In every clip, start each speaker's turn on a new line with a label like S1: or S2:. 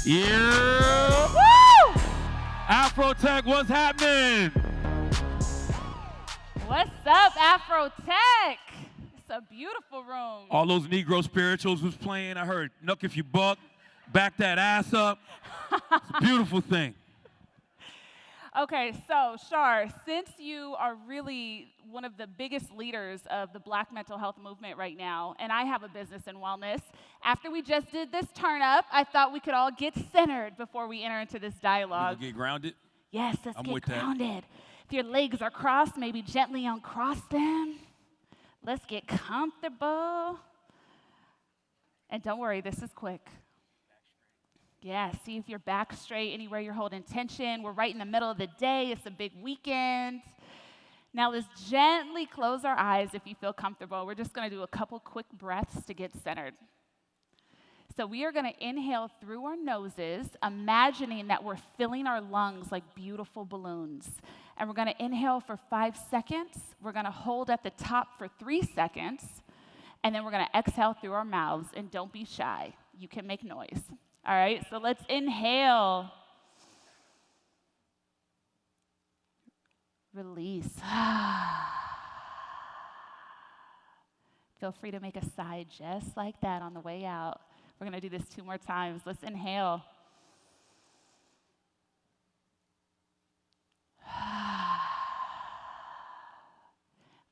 S1: Yeah! Woo! AfroTech, what's happening?
S2: What's up, AfroTech? It's a beautiful room.
S1: All those Negro spirituals was playing. I heard Nuck If You Buck, back that ass up. It's a beautiful thing.
S2: Okay, so Shar, since you are really one of the biggest leaders of the Black mental health movement right now, and I have a business in wellness, after we just did this turn up, I thought we could all get centered before we enter into this dialogue.
S1: You gonna get grounded?
S2: Yes, let's
S1: I'm
S2: get
S1: with that.
S2: grounded. If your legs are crossed, maybe gently uncross them. Let's get comfortable. And don't worry, this is quick. Yeah, see if your back's straight, anywhere you're holding tension. We're right in the middle of the day. It's a big weekend. Now let's gently close our eyes if you feel comfortable. We're just going to do a couple quick breaths to get centered. So we are going to inhale through our noses, imagining that we're filling our lungs like beautiful balloons. And we're going to inhale for 5 seconds. We're going to hold at the top for 3 seconds. And then we're going to exhale through our mouths. And don't be shy. You can make noise. All right, so let's inhale. Release. Feel free to make a sigh just like that on the way out. We're going to do this 2 more times. Let's inhale.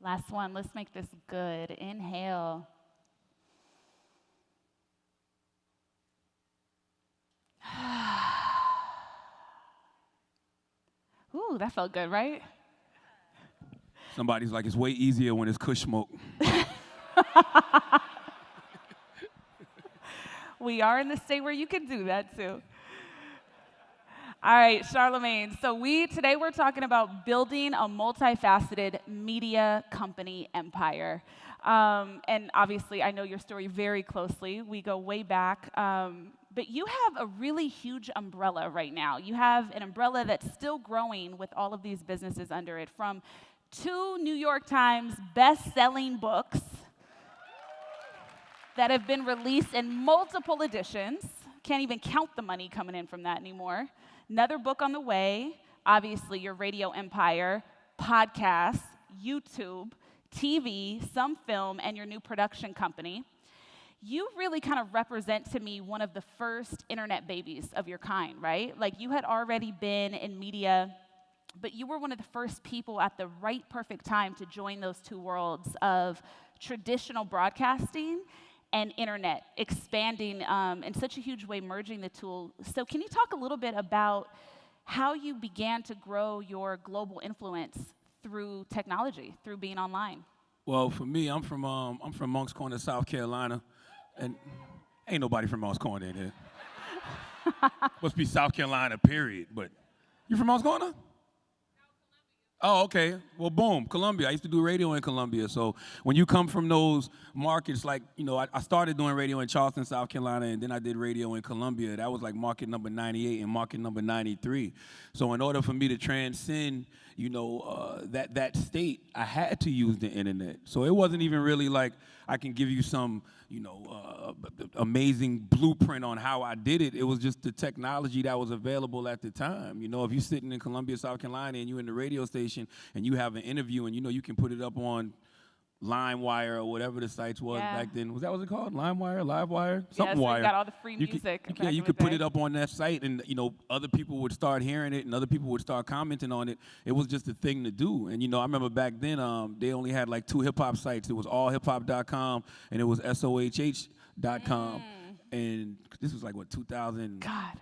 S2: Last one. Let's make this good. Inhale. Ooh, that felt good, right?
S1: Somebody's like, it's way easier when it's kush smoke.
S2: We are in the state where you can do that too. All right, Charlamagne. So today we're talking about building a multifaceted media company empire. And obviously, I know your story very closely. We go way back. But you have a really huge umbrella right now. You have an umbrella that's still growing with all of these businesses under it, from 2 New York Times best-selling books that have been released in multiple editions. Can't even count the money coming in from that anymore. Another book on the way, obviously your radio empire, podcasts, YouTube, TV, some film, and your new production company. You really kind of represent to me one of the first internet babies of your kind, right? Like you had already been in media, but you were one of the first people at the right perfect time to join those 2 worlds of traditional broadcasting and internet, expanding in such a huge way, merging the two. So can you talk a little bit about how you began to grow your global influence through technology, through being online?
S1: Well, for me, I'm from Moncks Corner, South Carolina. And ain't nobody from Moncks Corner in here. Must be South Carolina, period. But you from Moncks Corner? Oh, okay. Well, boom, Columbia. I used to do radio in Columbia. So when you come from those markets, like, you know, I started doing radio in Charleston, South Carolina, and then I did radio in Columbia. That was like market number 98 and market number 93. So in order for me to transcend, you know, that state, I had to use the internet. So it wasn't even really like I can give you some, you know, amazing blueprint on how I did it. It was just the technology that was available at the time. You know, if you're sitting in Columbia, South Carolina, and you're in the radio station and you have an interview and, you know, you can put it up on LimeWire or whatever the sites was back then. Was that what it called? LimeWire, LiveWire? Something wire.
S2: You got all the free music.
S1: You could put it up on that site and, you know, other people would start hearing it and other people would start commenting on it. It was just a thing to do. And, you know, I remember back then they only had like 2 hip-hop sites. It was allhiphop.com and it was sohh.com. And this was like, what, 2000?
S2: God.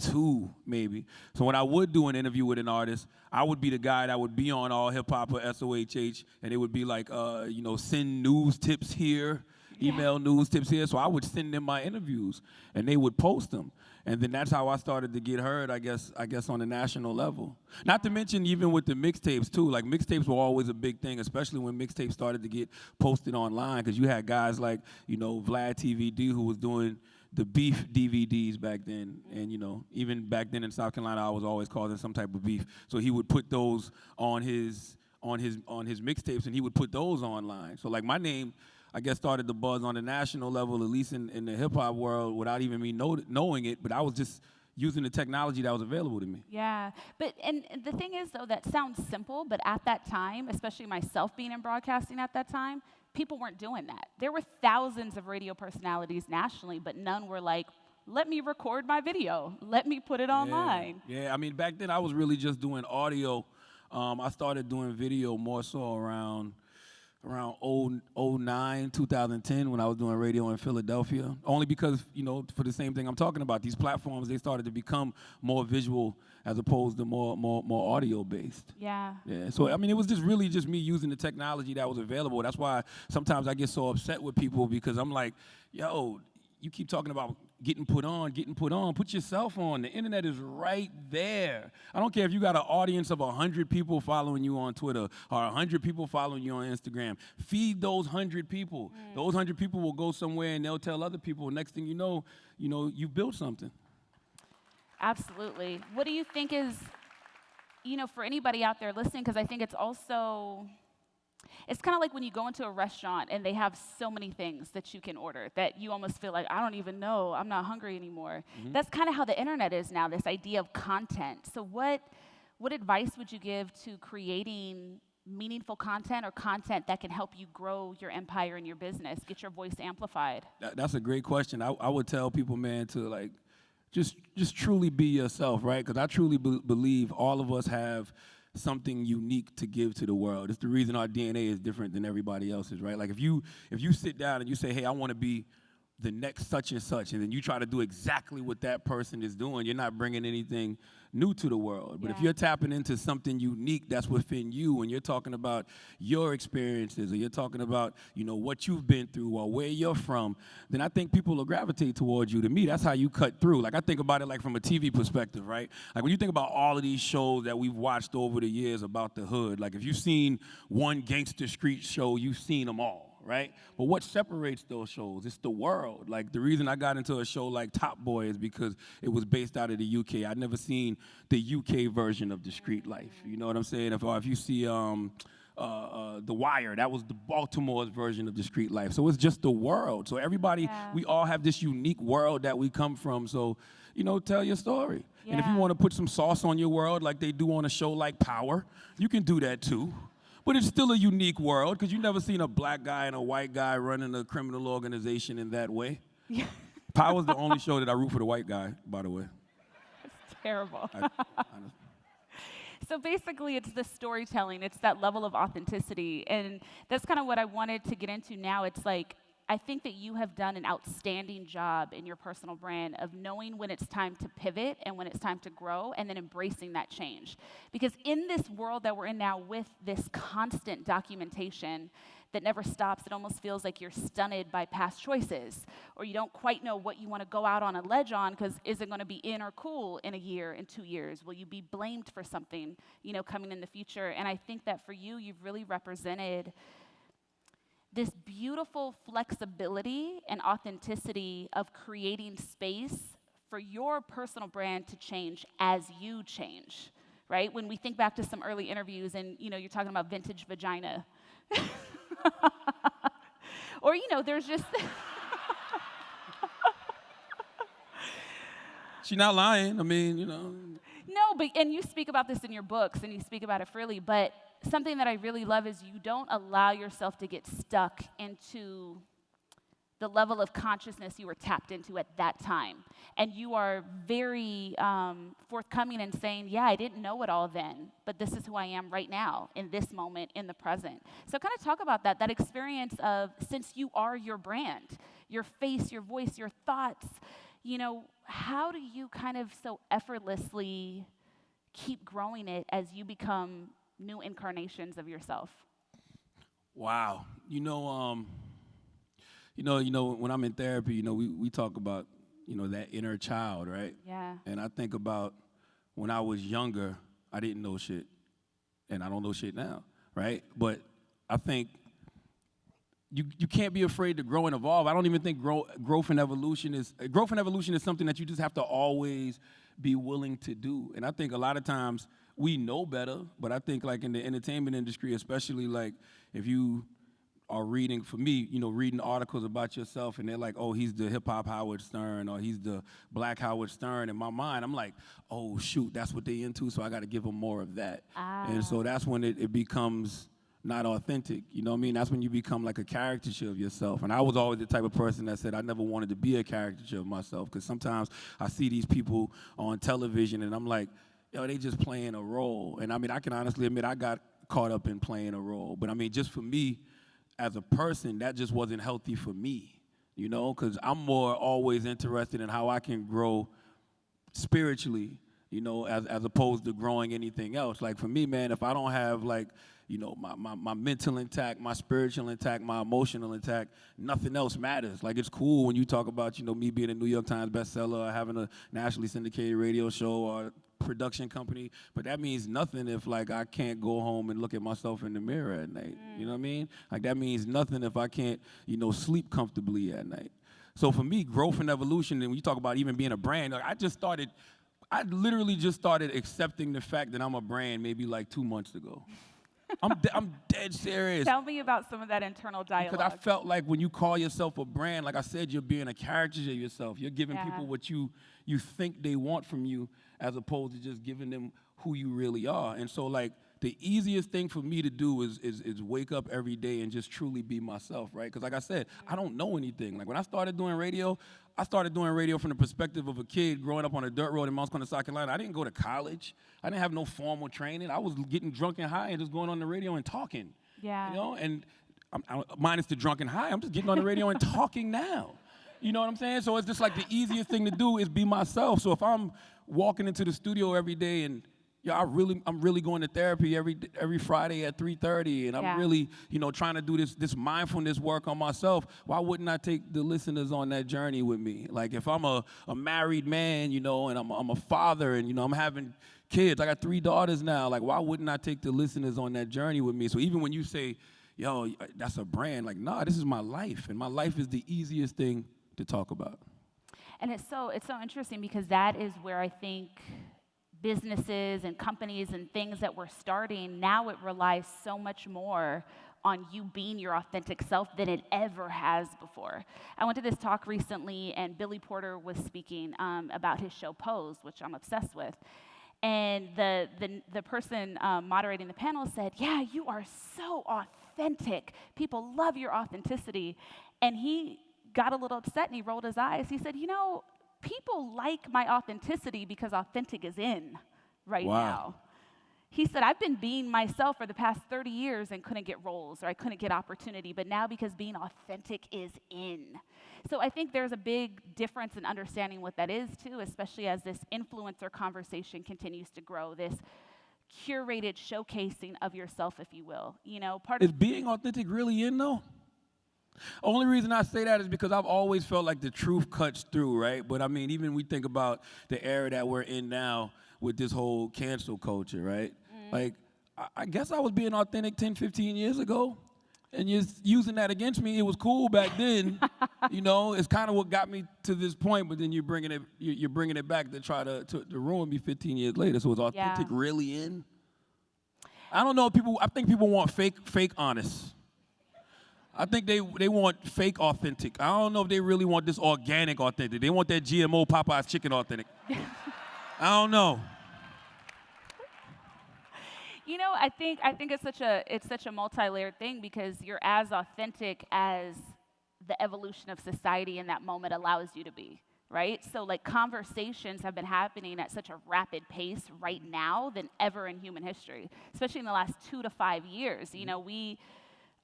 S1: 2 maybe. So when I would do an interview with an artist, I would be the guy that would be on All Hip Hop or SOHH, and it would be like, you know, send news tips here, email news tips here. So I would send them my interviews, and they would post them. And then that's how I started to get heard, I guess on a national level. Not to mention even with the mixtapes too. Like mixtapes were always a big thing, especially when mixtapes started to get posted online, because you had guys like, you know, Vlad TVD who was doing the beef DVDs back then, and you know, even back then in South Carolina, I was always causing some type of beef. So he would put those on his mixtapes, and he would put those online. So like my name, I guess, started the buzz on the national level, at least in the hip-hop world, without even me knowing it. But I was just using the technology that was available to me.
S2: Yeah, but and the thing is, though, that sounds simple, but at that time, especially myself being in broadcasting at that time, people weren't doing that. There were thousands of radio personalities nationally, but none were like, let me record my video, let me put it online.
S1: Yeah, I mean, back then I was really just doing audio. I started doing video more so around 09, 2010 when I was doing radio in Philadelphia. Only because, for the same thing I'm talking about, these platforms, they started to become more visual as opposed to more audio based.
S2: Yeah.
S1: Yeah. So I mean, it was just really just me using the technology that was available. That's why sometimes I get so upset with people, because I'm like, yo, you keep talking about getting put on. Put yourself on. The internet is right there. I don't care if you got an audience of 100 people following you on Twitter or 100 people following you on Instagram. Feed those 100 people. Those 100 people will go somewhere and they'll tell other people. Next thing you know, you've built something.
S2: Absolutely. What do you think is, for anybody out there listening, because I think it's also, it's kind of like when you go into a restaurant and they have so many things that you can order that you almost feel like, I don't even know, I'm not hungry anymore. Mm-hmm. That's kind of how the internet is now, this idea of content. So what advice would you give to creating meaningful content or content that can help you grow your empire and your business, get your voice amplified?
S1: That's a great question. I would tell people, man, to just truly be yourself, right? Because I truly believe all of us have something unique to give to the world. It's the reason our DNA is different than everybody else's, right? Like if you sit down and you say, hey, I want to be the next such and such, and then you try to do exactly what that person is doing, you're not bringing anything new to the world. But if you're tapping into something unique that's within you, and you're talking about your experiences, or you're talking about, what you've been through or where you're from, then I think people will gravitate towards you. To me, that's how you cut through. Like I think about it like from a TV perspective, right? Like when you think about all of these shows that we've watched over the years about the hood, like if you've seen one Gangster Street show, you've seen them all. Right? But what separates those shows? It's the world. Like the reason I got into a show like Top Boy is because it was based out of the UK. I'd never seen the UK version of Discreet Life. You know what I'm saying? If you see The Wire, that was the Baltimore's version of Discreet Life. So it's just the world. So everybody, we all have this unique world that we come from. So, tell your story. Yeah. And if you want to put some sauce on your world like they do on a show like Power, you can do that too. But it's still a unique world, because you've never seen a black guy and a white guy running a criminal organization in that way. Yeah. Power's the only show that I root for the white guy, by the way.
S2: It's terrible. So basically, it's the storytelling. It's that level of authenticity. And that's kind of what I wanted to get into now. It's like, I think that you have done an outstanding job in your personal brand of knowing when it's time to pivot and when it's time to grow, and then embracing that change. Because in this world that we're in now, with this constant documentation that never stops, it almost feels like you're stunted by past choices, or you don't quite know what you want to go out on a ledge on, because is it going to be in or cool in a year, in 2 years? Will you be blamed for something, coming in the future? And I think that for you, you've really represented this beautiful flexibility and authenticity of creating space for your personal brand to change as you change, right? When we think back to some early interviews and, you're talking about vintage vagina. Or, there's just...
S1: She's not lying. I mean,
S2: No, but, and you speak about this in your books, and you speak about it freely, but something that I really love is you don't allow yourself to get stuck into the level of consciousness you were tapped into at that time. And you are very forthcoming in saying, yeah, I didn't know it all then, but this is who I am right now, in this moment, in the present. So kind of talk about that experience of, since you are your brand, your face, your voice, your thoughts, how do you kind of so effortlessly keep growing it as you become new incarnations of yourself?
S1: Wow. When I'm in therapy, we talk about, that inner child, right?
S2: Yeah.
S1: And I think about when I was younger, I didn't know shit, and I don't know shit now, right? But I think you can't be afraid to grow and evolve. I don't even think growth and evolution is something that you just have to always be willing to do. And I think a lot of times we know better, but I think like in the entertainment industry, especially like if you are reading, for me, reading articles about yourself, and they're like, oh, he's the hip-hop Howard Stern, or he's the black Howard Stern. In my mind, I'm like, oh, shoot, that's what they into, so I got to give them more of that. And so that's when it becomes not authentic. You know what I mean? That's when you become like a caricature of yourself. And I was always the type of person that said I never wanted to be a caricature of myself, because sometimes I see these people on television, and I'm like, yo, they just playing a role. And I mean, I can honestly admit I got caught up in playing a role. But I mean, just for me, as a person, that just wasn't healthy for me, because I'm more always interested in how I can grow spiritually, as opposed to growing anything else. Like for me, man, if I don't have like, my mental intact, my spiritual intact, my emotional intact, nothing else matters. Like it's cool when you talk about, me being a New York Times bestseller, or having a nationally syndicated radio show or production company, but that means nothing if like I can't go home and look at myself in the mirror at night. You know what I mean? Like that means nothing if I can't, sleep comfortably at night. So for me, growth and evolution, and when you talk about even being a brand, like I literally just started accepting the fact that I'm a brand maybe like 2 months ago. I'm dead serious.
S2: Tell me about some of that internal dialogue.
S1: Because I felt like when you call yourself a brand, like I said, you're being a caricature of yourself. You're giving people what you think they want from you, as opposed to just giving them who you really are. And so, like, the easiest thing for me to do is wake up every day and just truly be myself, right? Because like I said, I don't know anything. Like when I started doing radio from the perspective of a kid growing up on a dirt road in Mount Connor, South Carolina. I didn't go to college. I didn't have no formal training. I was getting drunk and high and just going on the radio and talking.
S2: Yeah.
S1: And minus the drunk and high, I'm just getting on the radio and talking now. You know what I'm saying? So it's just like the easiest thing to do is be myself. So if I'm walking into the studio every day and I'm really going to therapy every Friday at 3:30, and I'm really, trying to do this mindfulness work on myself. Why wouldn't I take the listeners on that journey with me? Like if I'm a married man, and I'm a father, and I'm having kids. I got 3 daughters now. Like why wouldn't I take the listeners on that journey with me? So even when you say, yo, that's a brand, like nah, this is my life, and my life is the easiest thing to talk about.
S2: And it's so interesting because that is where I think businesses and companies and things that we're starting, now it relies so much more on you being your authentic self than it ever has before. I went to this talk recently, and Billy Porter was speaking about his show Pose, which I'm obsessed with. And the person moderating the panel said, yeah, you are so authentic. People love your authenticity. And he got a little upset and he rolled his eyes. He said, people like my authenticity because authentic is in now. He said, I've been being myself for the past 30 years and couldn't get roles or I couldn't get opportunity, but now because being authentic is in. So I think there's a big difference in understanding what that is too, especially as this influencer conversation continues to grow, this curated showcasing of yourself, if you will.
S1: Is being authentic really in though? Only reason I say that is because I've always felt like the truth cuts through, right? But I mean, even we think about the era that we're in now with this whole cancel culture, right? Like, I guess I was being authentic 10, 15 years ago. And you're using that against me. It was cool back then. It's kind of what got me to this point, but then you're bringing it back to try to ruin me 15 years later. So is authentic really in? I don't know. I think people want fake honest. I think they want fake authentic. I don't know if they really want this organic authentic. They want that GMO Popeye's chicken authentic. I don't know.
S2: I think it's such a multi-layered thing because you're as authentic as the evolution of society in that moment allows you to be, right? So like conversations have been happening at such a rapid pace right now than ever in human history, especially in the last 2 to 5 years.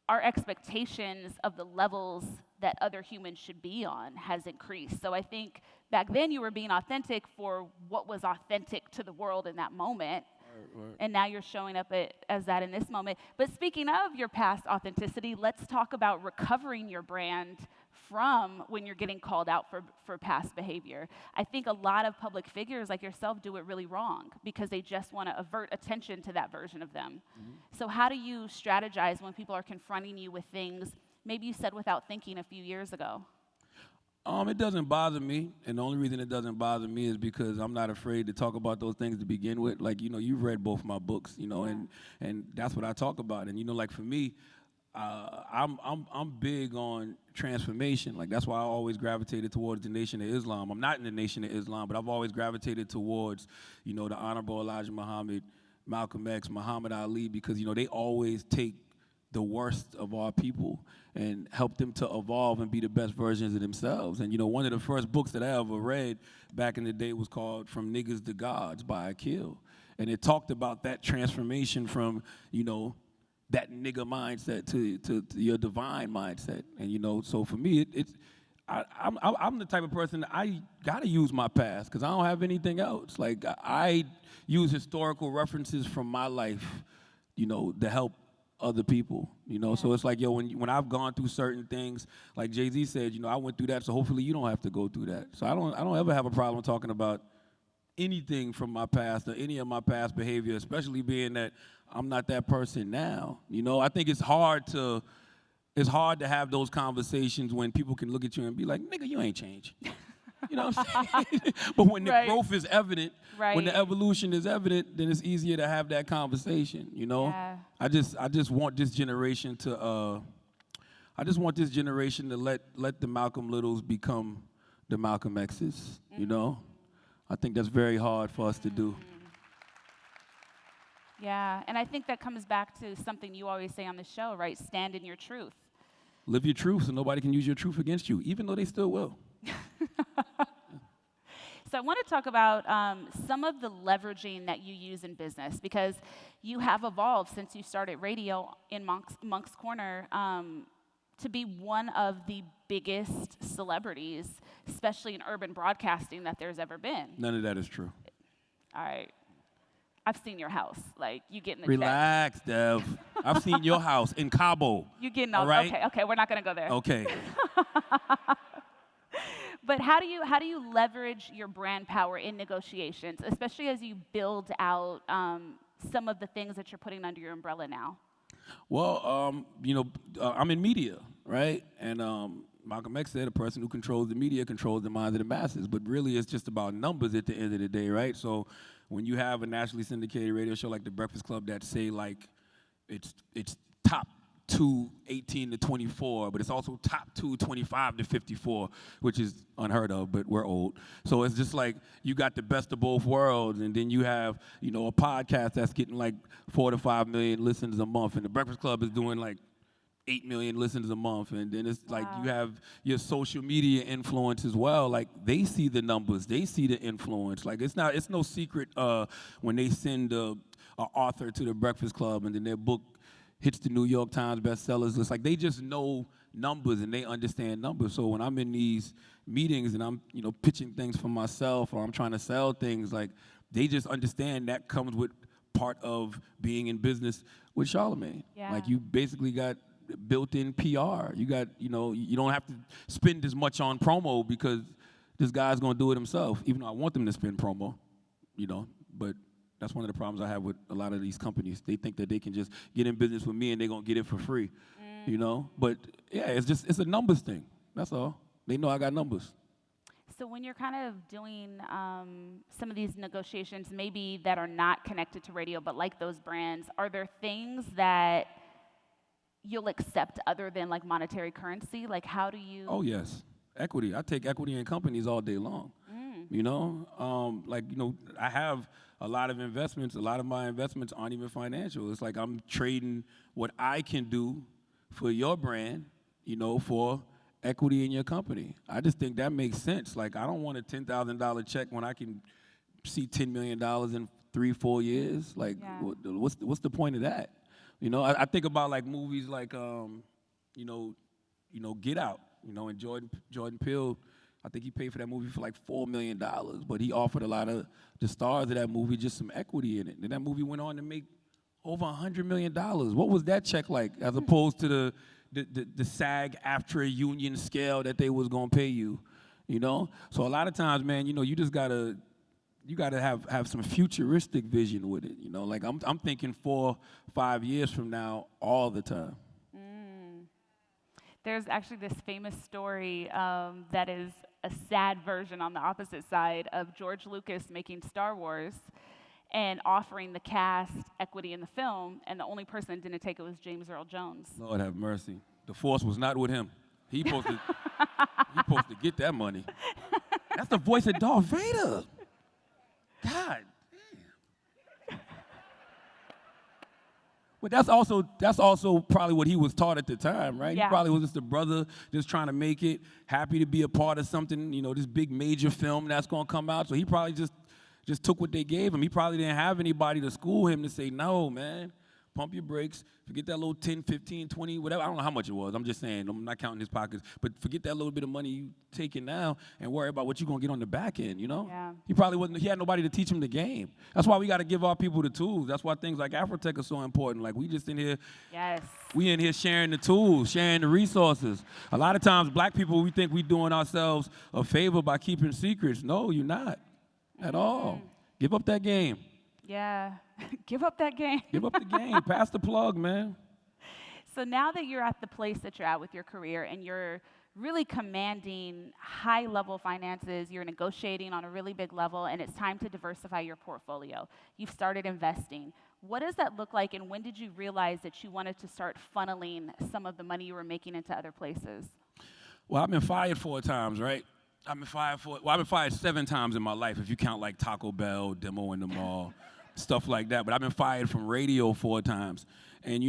S2: Our expectations of the levels that other humans should be on has increased. So I think back then you were being authentic for what was authentic to the world in that moment. Right. And now you're showing up as that in this moment. But speaking of your past authenticity, let's talk about recovering your brand from when you're getting called out for past behavior. I think a lot of public figures like yourself do it really wrong because they just want to avert attention to that version of them. Mm-hmm. So how do you strategize when people are confronting you with things maybe you said without thinking a few years ago?
S1: It doesn't bother me, and the only reason it doesn't bother me is because I'm not afraid to talk about those things to begin with. Like, you've read both my books, and that's what I talk about. And, like for me, I'm big on transformation. Like that's why I always gravitated towards the Nation of Islam. I'm not in the Nation of Islam, but I've always gravitated towards, the Honorable Elijah Muhammad, Malcolm X, Muhammad Ali, because they always take the worst of our people and help them to evolve and be the best versions of themselves. And one of the first books that I ever read back in the day was called From Niggas to Gods by Akil. And it talked about that transformation from, that nigga mindset to your divine mindset. And so for me, I'm the type of person that I gotta use my past because I don't have anything else. Like I use historical references from my life, to help other people. So it's like, when I've gone through certain things, like Jay-Z said, I went through that, so hopefully you don't have to go through that. So I don't ever have a problem talking about anything from my past or any of my past behavior, especially being that I'm not that person now. I think it's hard to have those conversations when people can look at you and be like, nigga, you ain't changed. You know what I'm saying? But when the growth is evident, when the evolution is evident, then it's easier to have that conversation,
S2: Yeah.
S1: I just want this generation to let the Malcolm Littles become the Malcolm X's, I think that's very hard for us to do.
S2: Yeah, and I think that comes back to something you always say on the show, right? Stand in your truth.
S1: Live your truth so nobody can use your truth against you, even though they still will.
S2: So I want to talk about some of the leveraging that you use in business, because you have evolved since you started radio in Monk's Corner to be one of the biggest celebrities, especially in urban broadcasting, that there's ever been.
S1: None of that is true.
S2: All right. I've seen your house. Like, you get in the
S1: Relax, Dev. I've seen your house in Cabo.
S2: You getting all
S1: right?
S2: Okay, we're not going to go there.
S1: Okay.
S2: But how do you leverage your brand power in negotiations, especially as you build out some of the things that you're putting under your umbrella now?
S1: Well, I'm in media, right? And Malcolm X said a person who controls the media controls the minds of the masses. But really, it's just about numbers at the end of the day, right? So when you have a nationally syndicated radio show like The Breakfast Club that say, like, it's top 2, 18 to 24, but it's also top 2, 25 to 54, which is unheard of, but we're old. So it's just like you got the best of both worlds, and then you have, a podcast that's getting like 4 to 5 million listens a month, and The Breakfast Club is doing like 8 million listens a month, and then it's like you have your social media influence as well. Like they see the numbers, they see the influence. Like it's no secret when they send an author to The Breakfast Club and then their book hits the New York Times bestsellers list. Like they just know numbers and they understand numbers. So when I'm in these meetings and I'm pitching things for myself or I'm trying to sell things, like they just understand that comes with part of being in business with Charlamagne.
S2: Yeah.
S1: Like you basically got built-in PR. You got you don't have to spend as much on promo because this guy's gonna do it himself. Even though I want them to spend promo, but. That's one of the problems I have with a lot of these companies. They think that they can just get in business with me and they're going to get it for free, But, yeah, it's a numbers thing. That's all. They know I got numbers.
S2: So when you're kind of doing some of these negotiations, maybe that are not connected to radio, but like those brands, are there things that you'll accept other than like monetary currency? Like how do you?
S1: Oh, yes. Equity. I take equity in companies all day long. I have a lot of investments. A lot of my investments aren't even financial. It's like I'm trading what I can do for your brand, for equity in your company. I just think that makes sense. Like I don't want a $10,000 check when I can see $10 million in 3-4 years. Like what's the point of that? I think about like movies like Get Out. And Jordan Peele, I think he paid for that movie for like $4 million, but he offered a lot of the stars of that movie just some equity in it. And that movie went on to make over $100 million. What was that check like as opposed to the SAG-AFTRA union scale that they was gonna pay you, So a lot of times, man, you just gotta have some futuristic vision with it, Like I'm thinking 4-5 years from now all the time.
S2: There's actually this famous story that is a sad version on the opposite side of George Lucas making Star Wars. and offering the cast equity in the film, and the only person that didn't take it was James Earl Jones.
S1: Lord have mercy. The force was not with him. He supposed to get that money. That's the voice of Darth Vader. God damn. But that's also probably what he was taught at the time, right?
S2: Yeah.
S1: He probably was just a brother just trying to make it, happy to be a part of something, this big major film that's gonna come out. So he probably just took what they gave him. He probably didn't have anybody to school him to say, no, man, pump your brakes, forget that little 10, 15, 20, whatever. I don't know how much it was. I'm just saying, I'm not counting his pockets. But forget that little bit of money you taking now and worry about what you're going to get on the back end,
S2: Yeah.
S1: He had nobody to teach him the game. That's why we got to give our people the tools. That's why things like AfroTech are so important. Like, we just in here.
S2: Yes.
S1: We in here sharing the tools, sharing the resources. A lot of times, black people, we think we doing ourselves a favor by keeping secrets. No, you're not at all. Give up that game.
S2: Yeah. Give up that game.
S1: Give up the game. Pass the plug, man.
S2: So now that you're at the place that you're at with your career and you're really commanding high-level finances, you're negotiating on a really big level, and it's time to diversify your portfolio. You've started investing. What does that look like, and when did you realize that you wanted to start funneling some of the money you were making into other places?
S1: Well, I've been fired 4 times, right? I've been fired 7 times in my life, if you count like Taco Bell, demo in the mall, stuff like that. But I've been fired from radio 4 times. And,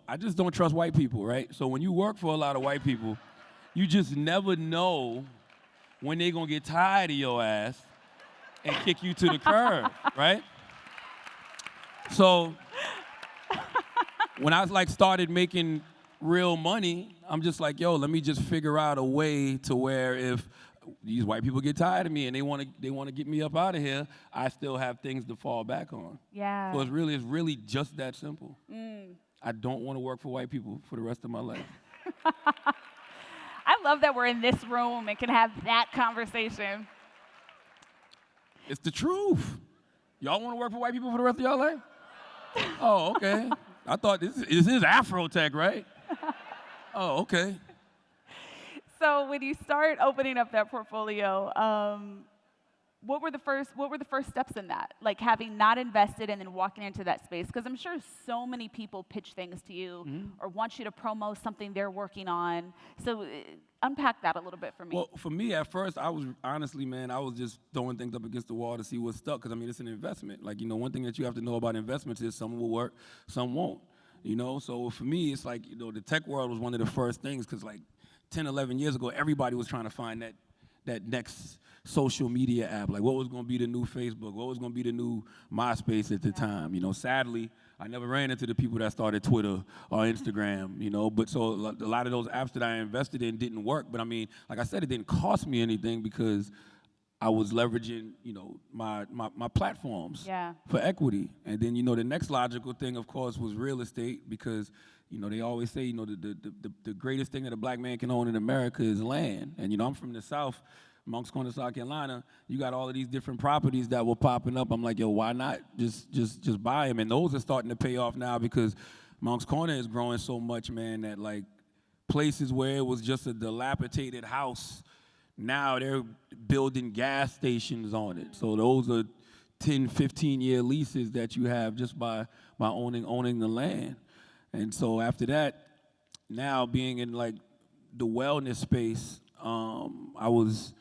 S1: I just don't trust white people, right? So when you work for a lot of white people, you just never know when they're going to get tired of your ass and kick you to the curb, right? So when I started making real money, I'm just like, yo, let me just figure out a way to where if these white people get tired of me and they want to get me up out of here, I still have things to fall back on.
S2: Yeah.
S1: So it's really just that simple. I don't want to work for white people for the rest of my life.
S2: I love that we're in this room and can have that conversation.
S1: It's the truth. Y'all want to work for white people for the rest of y'all life? Oh, okay. I thought this is AfroTech, right? Oh, okay.
S2: So when you start opening up that portfolio, what were the first steps in that? Like having not invested and then walking into that space? Because I'm sure so many people pitch things to you or want you to promo something they're working on. So unpack that a little bit for me.
S1: Well, for me, at first, I was just throwing things up against the wall to see what stuck. Because, it's an investment. Like, one thing that you have to know about investments is some will work, some won't. So for me, it's like, the tech world was one of the first things. Because, 10, 11 years ago, everybody was trying to find that next social media app. Like, what was going to be the new Facebook? What was going to be the new MySpace at the time? Sadly, I never ran into the people that started Twitter or Instagram, But so a lot of those apps that I invested in didn't work. But, like I said, it didn't cost me anything because I was leveraging, my platforms for equity. And then, the next logical thing, of course, was real estate because they always say, the greatest thing that a black man can own in America is land. And, I'm from the South, Moncks Corner, South Carolina. You got all of these different properties that were popping up. I'm like, yo, why not just buy them? And those are starting to pay off now because Moncks Corner is growing so much, man, that places where it was just a dilapidated house, now they're building gas stations on it. So those are 10, 15-year leases that you have just by owning the land. And so after that, now being in the wellness space, I was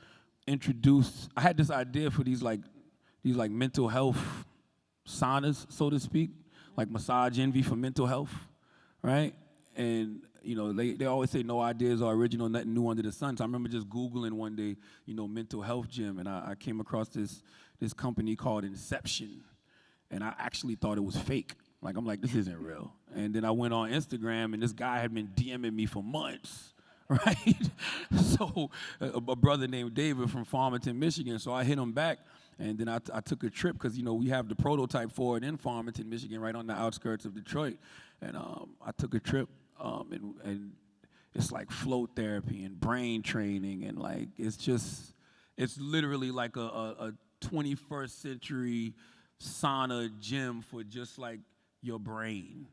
S1: introduced. I had this idea for these mental health saunas, so to speak, like Massage Envy for mental health, right? And they always say no ideas are original, nothing new under the sun. So I remember just Googling one day, mental health gym, and I came across this company called Inception, and I actually thought it was fake. I'm like, this isn't real. And then I went on Instagram, and this guy had been DMing me for months, right? So a brother named David from Farmington, Michigan. So I hit him back, and then I took a trip because, we have the prototype for it in Farmington, Michigan, right on the outskirts of Detroit. And I took a trip, and it's like flow therapy and brain training, and it's literally like a 21st century sauna gym for just your brain.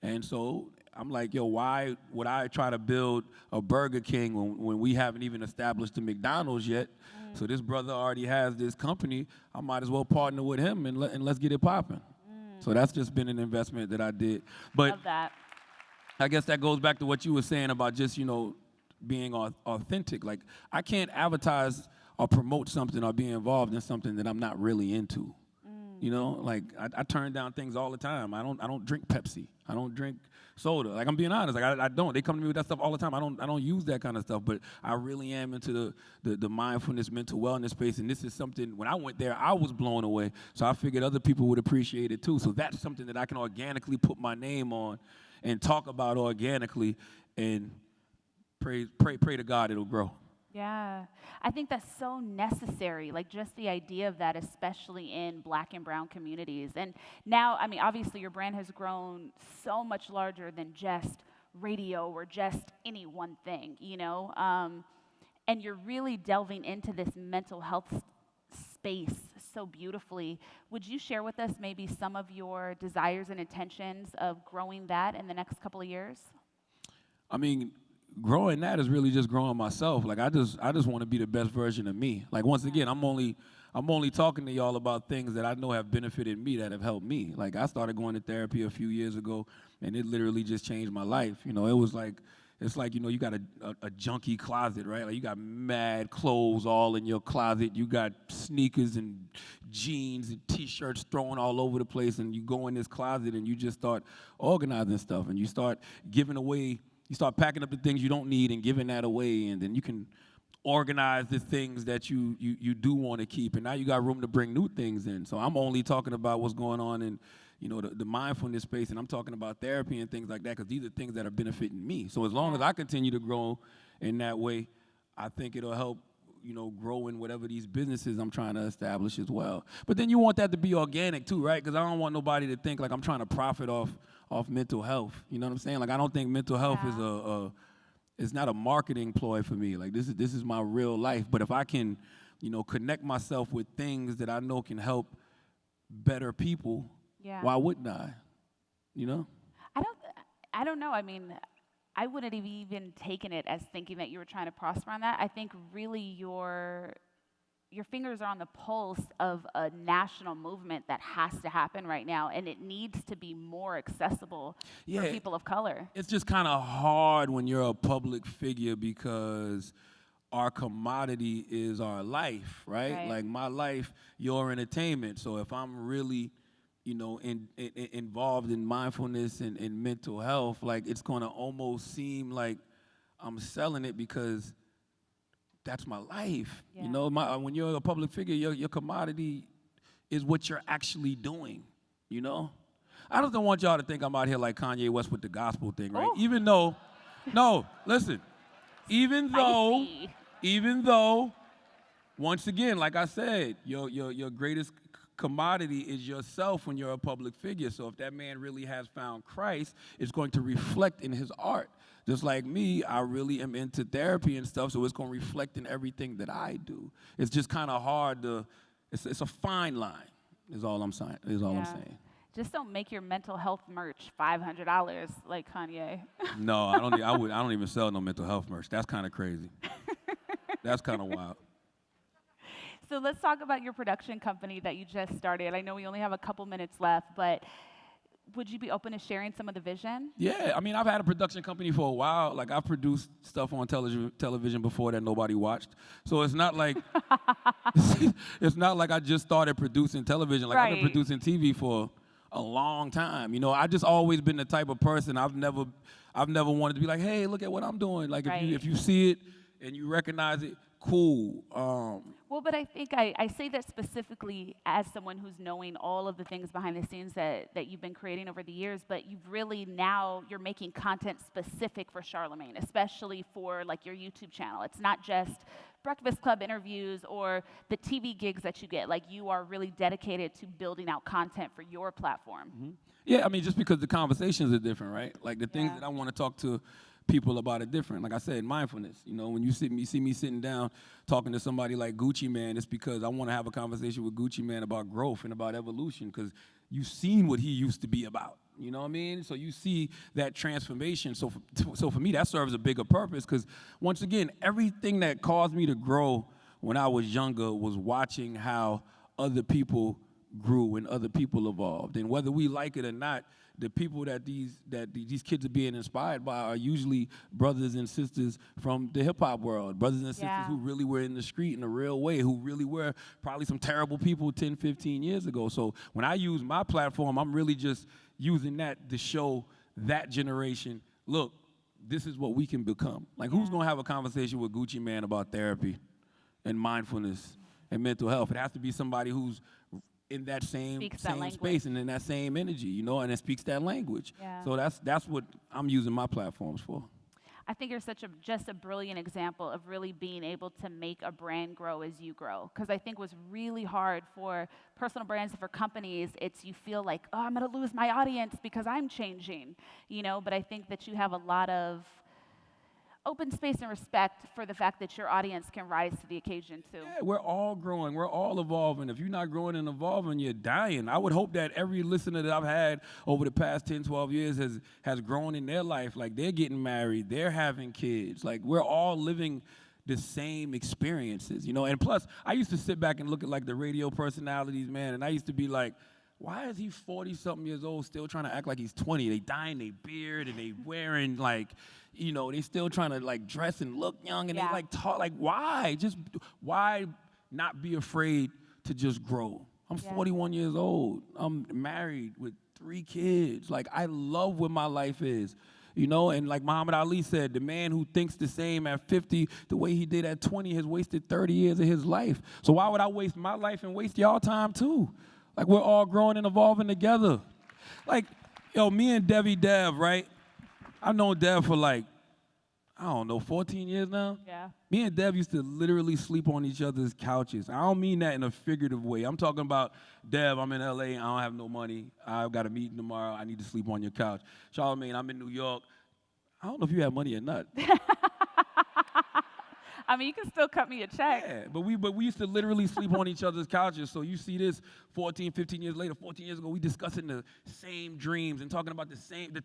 S1: And so I'm like, yo, why would I try to build a Burger King when we haven't even established the McDonald's yet? So this brother already has this company. I might as well partner with him and let's get it popping. So that's just been an investment that I did. But
S2: Love that.
S1: I guess that goes back to what you were saying about just, being authentic. Like, I can't advertise or promote something or be involved in something that I'm not really into. Like I turn down things all the time. I don't drink Pepsi. I don't drink soda. Like, I'm being honest. Like, I don't. They come to me with that stuff all the time. I don't use that kind of stuff. But I really am into the mindfulness, mental wellness space. And this is something, when I went there, I was blown away. So I figured other people would appreciate it too. So that's something that I can organically put my name on and talk about organically, and pray to God it'll grow.
S2: Yeah, I think that's so necessary, like just the idea of that, especially in Black and brown communities. And now, I mean, obviously your brand has grown so much larger than just radio or just any one thing, and you're really delving into this mental health space so beautifully. Would you share with us maybe some of your desires and intentions of growing that in the next couple of years?
S1: I mean, growing that is really just growing myself. Like, I just want to be the best version of me. Like, once again, I'm only talking to y'all about things that I know have benefited me, that have helped me. Like, I started going to therapy a few years ago, and it literally just changed my life. It was like, it's like, you got a junky closet, right? Like, you got mad clothes all in your closet. You got sneakers and jeans and T-shirts thrown all over the place, and you go in this closet and you just start organizing stuff, and you start giving away. You start packing up the things you don't need and giving that away, and then you can organize the things that you do want to keep, and now you got room to bring new things in. So I'm only talking about what's going on in, the mindfulness space, and I'm talking about therapy and things like that, because these are things that are benefiting me. So as long as I continue to grow in that way, I think it'll help, grow in whatever these businesses I'm trying to establish as well. But then you want that to be organic too, right? Because I don't want nobody to think like I'm trying to profit off mental health. You know what I'm saying? Like, I don't think mental health is it's not a marketing ploy for me. Like, this is my real life. But if I can, connect myself with things that I know can help better people, why wouldn't I?
S2: I don't know. I mean, I wouldn't have even taken it as thinking that you were trying to prosper on that. I think really your fingers are on the pulse of a national movement that has to happen right now, and it needs to be more accessible for people of color.
S1: It's just kind of hard when you're a public figure, because our commodity is our life, right? Like, my life, your entertainment. So if I'm really, involved in mindfulness and mental health, like, it's going to almost seem like I'm selling it, because that's my life. When you're a public figure, your commodity is what you're actually doing, I just don't want y'all to think I'm out here like Kanye West with the gospel thing, right? Even though, once again, like I said, your greatest commodity is yourself when you're a public figure. So if that man really has found Christ, it's going to reflect in his art. Just like me, I really am into therapy and stuff, so it's going to reflect in everything that I do. It's just kind of hard it's a fine line, is all I'm saying. I'm saying.
S2: Just don't make your mental health merch $500 like Kanye.
S1: No, I don't even sell no mental health merch. That's kind of crazy. That's kind of wild.
S2: So let's talk about your production company that you just started. I know we only have a couple minutes left, but would you be open to sharing some of the vision?
S1: Yeah, I mean, I've had a production company for a while. Like, I've produced stuff on television before that nobody watched. So it's not like I just started producing television. Like, I've been producing TV for a long time. I just always been the type of person. I've never wanted to be like, hey, look at what I'm doing. Like, if you see it and you recognize it, cool.
S2: Well, but I think I say that specifically as someone who's knowing all of the things behind the scenes that you've been creating over the years, but you're making content specific for Charlamagne, especially for like your YouTube channel. It's not just Breakfast Club interviews or the TV gigs that you get. Like, you are really dedicated to building out content for your platform.
S1: Mm-hmm. Yeah, I mean, just because the conversations are different, right? Like, the things that I want to talk to people about it different. Like I said, mindfulness. When you see me sitting down talking to somebody like Gucci Mane, it's because I want to have a conversation with Gucci Mane about growth and about evolution, because you've seen what he used to be about, You know what I mean? So you see that transformation. So for me, that serves a bigger purpose because, once again, everything that caused me to grow when I was younger was watching how other people grew and other people evolved. And whether we like it or not, the people that these kids are being inspired by are usually brothers and sisters from the hip-hop world, brothers and sisters who really were in the street in a real way, who really were probably some terrible people 10, 15 years ago. So when I use my platform, I'm really just using that to show that generation, look, this is what we can become. Like, who's going to have a conversation with Gucci Mane about therapy and mindfulness and mental health? It has to be somebody who's in that same space and in that same energy, you know, and it speaks that language. Yeah. So that's what I'm using my platforms for.
S2: I think you're just a brilliant example of really being able to make a brand grow as you grow. Because I think what's really hard for personal brands and for companies, it's you feel like, oh, I'm going to lose my audience because I'm changing, you know. But I think that you have a lot of open space and respect for the fact that your audience can rise to the occasion too.
S1: Yeah, we're all growing. We're all evolving. If you're not growing and evolving, you're dying. I would hope that every listener that I've had over the past 10, 12 years has grown in their life. Like, they're getting married. They're having kids. Like, we're all living the same experiences, you know. And plus, I used to sit back and look at, like, the radio personalities, man, and I used to be like, why is he 40-something years old still trying to act like he's 20? They dyeing their beard and they wearing, like, you know, they still trying to, like, dress and look young and they, like, talk. Like, why? Why not be afraid to just grow? I'm 41 years old. I'm married with 3 kids. Like, I love what my life is, you know? And like Muhammad Ali said, the man who thinks the same at 50 the way he did at 20 has wasted 30 years of his life. So why would I waste my life and waste y'all time too? Like, we're all growing and evolving together. Like, yo, me and Dev, right? I've known Dev for, like, I don't know, 14 years now?
S2: Yeah.
S1: Me and Dev used to literally sleep on each other's couches. I don't mean that in a figurative way. I'm talking about, Dev, I'm in L.A., I don't have no money. I've got a meeting tomorrow. I need to sleep on your couch. Charlamagne, I'm in New York. I don't know if you have money or not.
S2: I mean, you can still cut me a check.
S1: Yeah, but we used to literally sleep on each other's couches. So you see this 14, 15 years later, 14 years ago, we discussing the same dreams and talking about the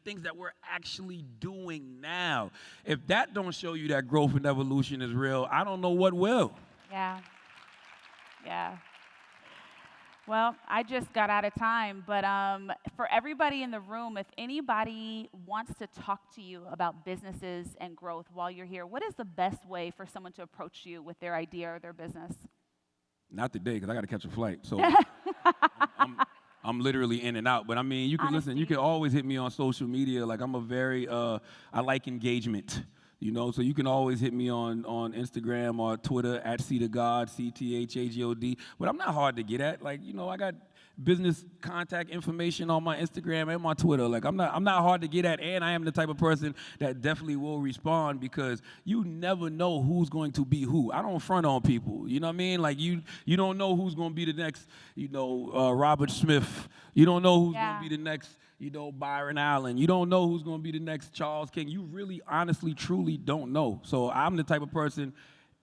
S1: things that we're actually doing now. If that don't show you that growth and evolution is real, I don't know what will.
S2: Yeah. Yeah. Well, I just got out of time, but for everybody in the room, if anybody wants to talk to you about businesses and growth while you're here, what is the best way for someone to approach you with their idea or their business?
S1: Not today, because I got to catch a flight. So I'm literally in and out. But I mean, you can listen. You can always hit me on social media. Like, I'm a very I like engagement. You know, so you can always hit me on Instagram or Twitter at C Tha God, CTHAGOD. But I'm not hard to get at. Like, you know, I got business contact information on my Instagram and my Twitter. Like, I'm not hard to get at, and I am the type of person that definitely will respond because you never know who's going to be who. I don't front on people. You know what I mean? Like, you don't know who's going to be the next, you know, Robert Smith. You don't know who's going to be the next, you know, Byron Allen. You don't know who's going to be the next Charles King. You really, honestly, truly don't know. So I'm the type of person,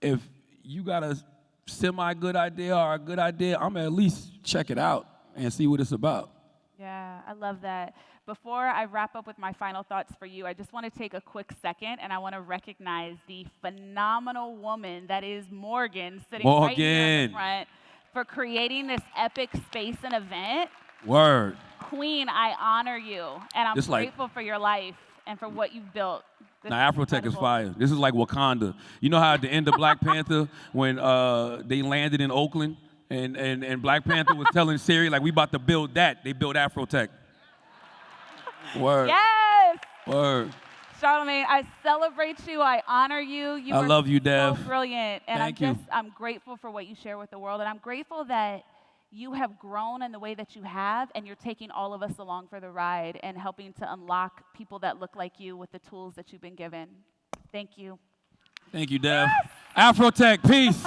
S1: if you got a semi-good idea or a good idea, I'm going to at least check it out and see what it's about.
S2: Yeah, I love that. Before I wrap up with my final thoughts for you, I just want to take a quick second, and I want to recognize the phenomenal woman that is Morgan, sitting right here in the front, for creating this epic space and event.
S1: Word.
S2: Queen, I honor you, and I'm grateful for your life and for what you've built.
S1: Now, AfroTech is fire. This is like Wakanda. You know how at the end of Black Panther, when they landed in Oakland, and Black Panther was telling Siri, like, we about to build that. They built AfroTech. Word.
S2: Yes.
S1: Word.
S2: Charlamagne, I celebrate you. I honor you.
S1: I love you, Dev.
S2: So brilliant. And
S1: Thank you.
S2: I'm grateful for what you share with the world. And I'm grateful that you have grown in the way that you have, and you're taking all of us along for the ride and helping to unlock people that look like you with the tools that you've been given. Thank you.
S1: Thank you, Dev. Yes. AfroTech, peace.